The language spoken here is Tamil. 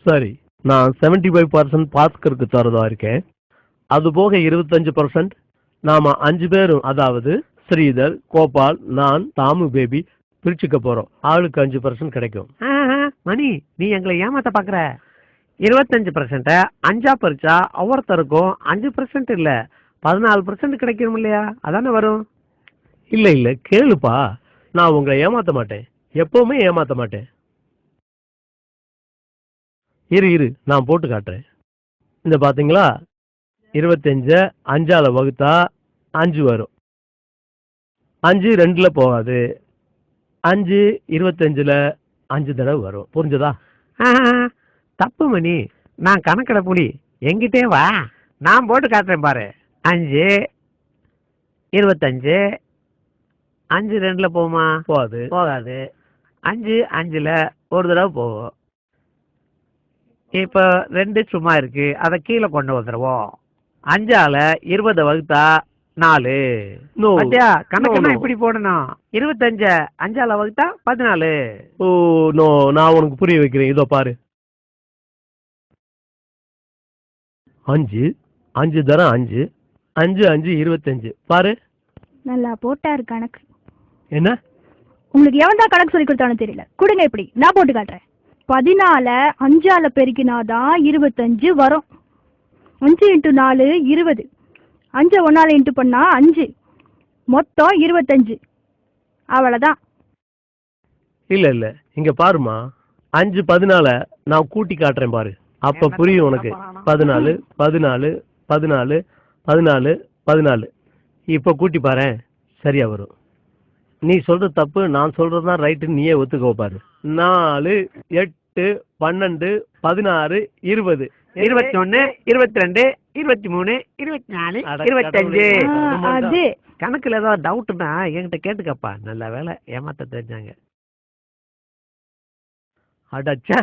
சரி, நான் 75% பாஸ்கருக்கு தரதா இருக்கேன். அது போக 25% நாம 5 பேரும், அதாவது ஸ்ரீதர், கோபால், நான், தாமு பேபி பிரிச்சுக்க போறோம். ஆளுக்கு 5% கிடைக்கும். மணி, நீ எங்களை ஏமாத்த பாக்குற. 25% 5ஆ பறிச்சா ஒவ்வொருத்தருக்கும் 5% இல்ல 14% கிடைக்கும் இல்லையா? அதானே வரும். இல்ல இல்ல, கேளுப்பா, நான் உங்களை ஏமாத்த மாட்டேன், எப்பவுமே ஏமாத்த மாட்டேன். இரு நான் போட்டு காட்டுறேன். இந்த பாத்தீங்களா, 25 5ஆல வகுத்தா 5 வரும். 5 2ல போகாது. 5 25ல 5 தடவை வரும். புரிஞ்சதா? தப்பு மணி, நான் கணக்கிட புலி. எங்கிட்டே வா, நான் போட்டு காட்டுறேன் பாரு. 5 25 5 2ல போகுமா? போகாது. 5 5ல ஒரு தடவை போகும். இப்போ 2 சும்மா இருக்கு, அதை கீழே கொண்டு வந்துடுவோம். 5ஆல 20 வகுத்தா 4. கணக்குன்னா இப்படி போடணும். 25 5ஆல வகுத்தா 14. ஓ நோ, நான் உனக்கு புரிய வைக்கிறேன். இதோ பாரு. 5 5 தரம் 5 5 5 25. பாரு, நல்லா போட்டாரு கணக்கு. என்ன உங்களுக்கு எவன் தான் கணக்கு சொல்லி கொடுத்தானு தெரியல. கொடுங்க, இப்படி நான் போட்டு காட்டுறேன். 14 5ஆல பெருக்கினாதான் 25 வரும். 5 × 4 20. 5 1ஆல இன்ட்டு பண்ணா 5, மொத்தம் 25. அவ்வளவுதான். இல்ல இங்க பாருமா, 5 14 நான் கூட்டி காட்டுறேன் பாரு, அப்ப புரியும் உனக்கு. 14 14 14 14 14. இப்ப கூட்டி பாரு, சரியா வரும். நீ சொல்றது தப்பு, நான் சொல்றதுதான் ரைட்டு, நீயே ஒத்துக்கோ பாரு. 4 8 12 16 20 21 22 23 24 25. அது கணக்குல ஏதாவது டவுட்னா என்கிட்ட கேட்டுக்கப்பா. நல்ல வேலை ஏமாத்த தெரிஞ்சாங்க. அடச்சா.